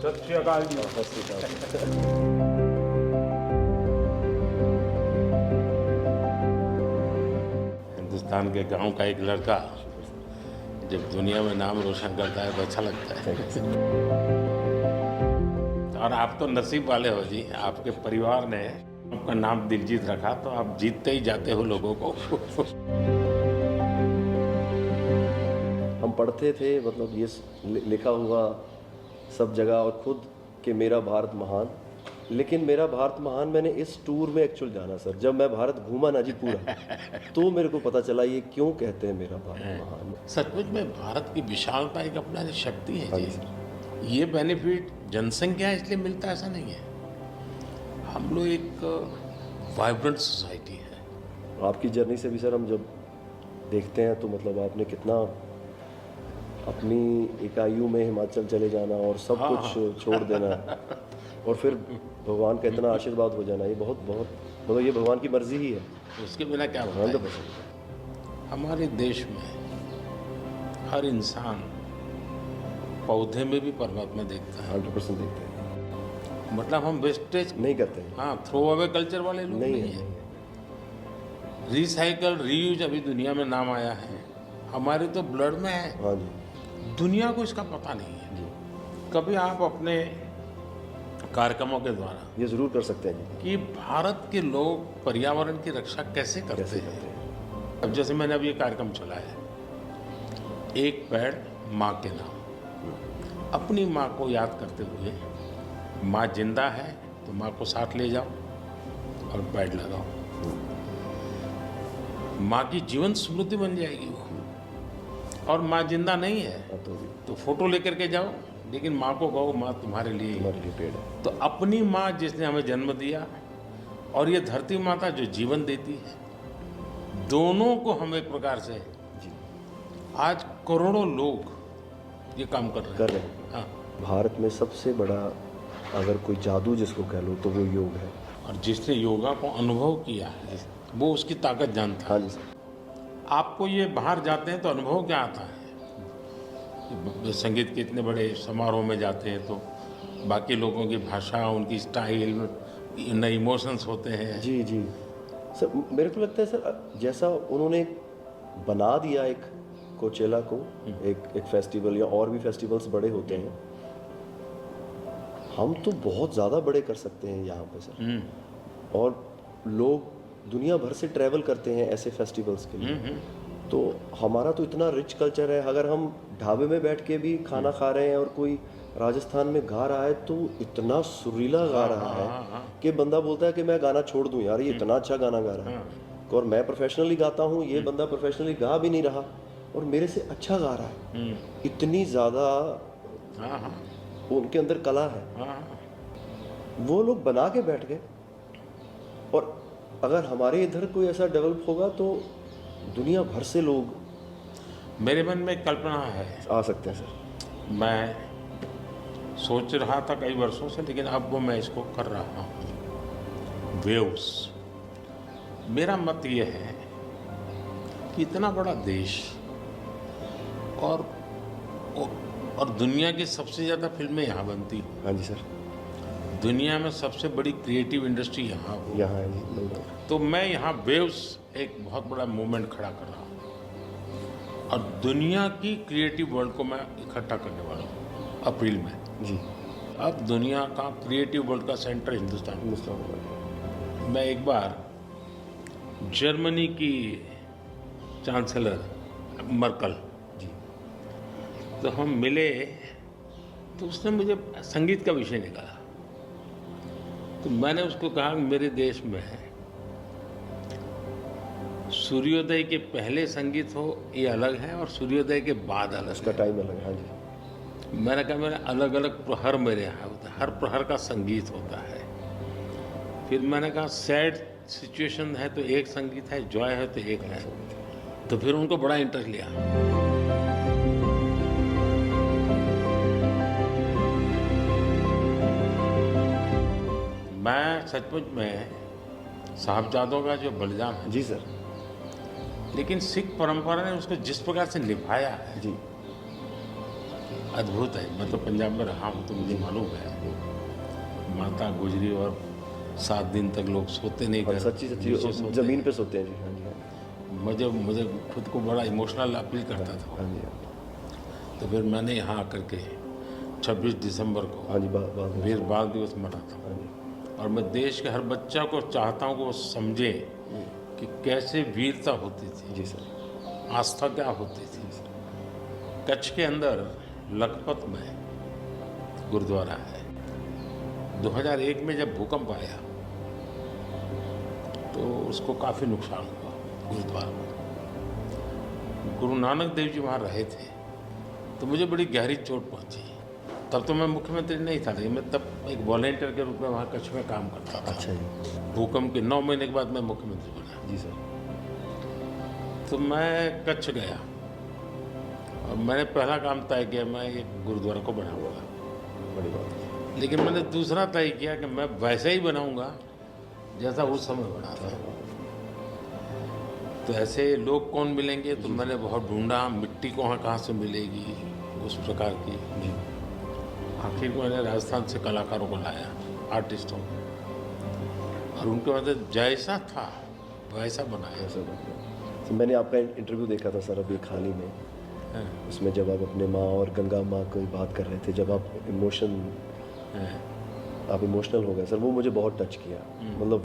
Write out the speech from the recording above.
सत श्री अकाल जी। सत श्री अकाल। हिंदुस्तान के गांव का एक लड़का जब दुनिया में नाम रोशन करता है तो अच्छा लगता है। और आप तो नसीब वाले हो जी, आपके परिवार ने आपका नाम दिलजीत रखा तो आप जीतते ही जाते हो लोगों को। हम पढ़ते थे, मतलब ये लिखा हुआ सब जगह और खुद कि मेरा भारत महान, लेकिन मेरा भारत महान मैंने इस टूर में एक्चुअल जाना सर। जब मैं भारत घूमा ना जी पूरा, तो मेरे को पता चला ये क्यों कहते हैं मेरा भारत महान। सचमुच में भारत की विशालता एक अपना शक्ति है हाँ जी। जी सर। ये बेनिफिट जनसंख्या इसलिए मिलता है ऐसा नहीं है, हम लोग एक वाइब्रेंट सोसाइटी है। आपकी जर्नी से भी सर हम जब देखते हैं तो मतलब आपने कितना अपनी इकाइयों में हिमाचल चले जाना और सब हाँ, कुछ छोड़ देना और फिर भगवान का इतना आशीर्वाद हो जाना, ये बहुत बहुत मतलब ये भगवान की मर्जी ही है। उसके बिना क्या होता है। 100%। हमारे देश में हर इंसान पौधे में भी परमात्मा देखता है। 100% देखते हैं, मतलब हम वेस्टेज नहीं करते हैं। हाँ थ्रो अवे कल्चर वाले लोग नहीं है। है। रिसाइकल रीयूज अभी दुनिया में नाम आया है, हमारे तो ब्लड में है। हाँ जी दुनिया को इसका पता नहीं है। जी, कभी आप अपने कार्यक्रमों के द्वारा ये ज़रूर कर सकते हैं जी। कि भारत के लोग पर्यावरण की रक्षा कैसे करते कैसे हैं। करते हैं? अब जैसे मैंने अभी ये कार्यक्रम चलाया, एक पेड़ माँ के नाम, अपनी माँ को याद करते हुए, माँ जिंदा है तो माँ को साथ ले जाओ और पेड़ लगाओ, माँ की जीवन स्मृति बन जाएगी वो। और माँ जिंदा नहीं है तो फोटो लेकर के जाओ, लेकिन माँ को कहो माँ तुम्हारे लिए हमारे लिए पेड़ है। तो अपनी माँ जिसने हमें जन्म दिया और ये धरती माता जो जीवन देती है, दोनों को हम एक प्रकार से जी आज करोड़ों लोग ये काम कर रहे हैं। हाँ, भारत में सबसे बड़ा अगर कोई जादू जिसको कह लो तो वो योग है। और जिसने योगा को अनुभव किया है वो उसकी ताकत जानता है। हाँ जी सर। आपको ये बाहर जाते हैं तो अनुभव क्या आता है, संगीत के इतने बड़े समारोह में जाते हैं तो बाकी लोगों की भाषा, उनकी स्टाइल, नए इमोशंस होते हैं। जी जी सर, मेरे को लगता है सर जैसा उन्होंने बना दिया एक कोचेला को, एक फेस्टिवल या और भी फेस्टिवल्स बड़े होते हैं, हम तो बहुत ज़्यादा बड़े कर सकते हैं यहाँ पे सर। और लोग दुनिया भर से ट्रैवल करते हैं ऐसे फेस्टिवल्स के लिए। तो हमारा तो इतना रिच कल्चर है, अगर हम ढाबे में बैठ के भी खाना खा रहे हैं और कोई राजस्थान में गा रहा है तो इतना सुरीला गा रहा है कि बंदा बोलता है कि मैं गाना छोड़ दूं यार, ये इतना अच्छा गाना गा रहा है। और मैं प्रोफेशनली गाता हूँ, ये बंदा प्रोफेशनली गा भी नहीं रहा और मेरे से अच्छा गा रहा है। इतनी ज़्यादा उनके अंदर कला है। वो लोग बना के बैठ गए, और अगर हमारे इधर कोई ऐसा डेवलप होगा तो दुनिया भर से लोग, मेरे मन में एक कल्पना है, आ सकते हैं सर। मैं सोच रहा था कई वर्षों से, लेकिन अब वो मैं इसको कर रहा हूँ। वेव्स, मेरा मत ये है कि इतना बड़ा देश और दुनिया की सबसे ज़्यादा फिल्में यहाँ बनती हैं। हाँ जी सर। दुनिया में सबसे बड़ी क्रिएटिव इंडस्ट्री यहाँ हो, यहाँ है जी, बिल्कुल। तो मैं यहाँ वेव्स एक बहुत बड़ा मूवमेंट खड़ा कर रहा हूँ और दुनिया की क्रिएटिव वर्ल्ड को मैं इकट्ठा करने वाला हूँ अप्रैल में जी। अब दुनिया का क्रिएटिव वर्ल्ड का सेंटर हिंदुस्तान। मैं एक बार जर्मनी की चांसलर मर्कल जी, तो हम मिले तो उसने मुझे संगीत का विषय निकाला। तो मैंने उसको कहा कि मेरे देश में सूर्योदय के पहले संगीत हो ये अलग है और सूर्योदय के बाद अलग उसका है। टाइम अलग है। हाँ जी। मैंने कहा मेरे अलग अलग प्रहर मेरे यहाँ होता है, हर प्रहर का संगीत होता है। फिर मैंने कहा सैड सिचुएशन है तो एक संगीत है, जॉय है तो एक है। तो फिर उनको बड़ा इंटरेस्ट लिया। मैं सचमुच में साहबजादों का जो बलिदान है, जी सर। लेकिन सिख परंपरा ने उसको जिस प्रकार से निभाया है, जी, अद्भुत है। मैं तो पंजाब में रहा हूँ तो मुझे मालूम है, माता गुजरी और 7 दिन तक लोग सोते नहीं और घर सच्ची नीचे सच्ची सोते ज़मीन हैं। पे सोते हैं जी। हाँ जी, हाँ जी। मुझे खुद को बड़ा इमोशनल अपील करता था। हाँ जी, हाँ जी। तो फिर मैंने यहाँ आकर के 26 दिसंबर को हाँ जी, बाद में। वीर बाल दिवस मना था। हाँ जी। और मैं देश के हर बच्चा को चाहता हूँ कि वो समझे कि कैसे वीरता होती थी, जी सर। आस्था क्या होती थी। कच्छ के अंदर लखपत में गुरुद्वारा है। 2001 में जब भूकंप आया तो उसको काफ़ी नुकसान हुआ गुरुद्वारा को। गुरु नानक देव जी वहाँ रहे थे तो मुझे बड़ी गहरी चोट पहुँची। तब तो मैं मुख्यमंत्री नहीं था, लेकिन मैं तब एक वॉलेंटियर के रूप में वहाँ कच्छ में काम करता था। अच्छा जी। भूकंप के 9 महीने के बाद मैं मुख्यमंत्री बना। जी सर। तो मैं कच्छ गया और मैंने पहला काम तय किया, मैं एक गुरुद्वारा को बनाऊंगा। बड़ी बात है। लेकिन मैंने दूसरा तय किया कि मैं वैसे ही बनाऊंगा जैसा उस समय बना था। तो ऐसे लोग कौन मिलेंगे, तो मैंने बहुत ढूंढा मिट्टी कहाँ से मिलेगी उस प्रकार की। आखिर में मैंने राजस्थान से कलाकारों को लाया, आर्टिस्टों को, और उनके मतलब जैसा था वैसा बनाया। ऐसा बात। तो मैंने आपका इंटरव्यू देखा था सर अभी हाल ही में, हाँ, उसमें जब आप अपने माँ और गंगा माँ की बात कर रहे थे, जब आप हाँ। इमोशनल हो गए सर, वो मुझे बहुत टच किया। मतलब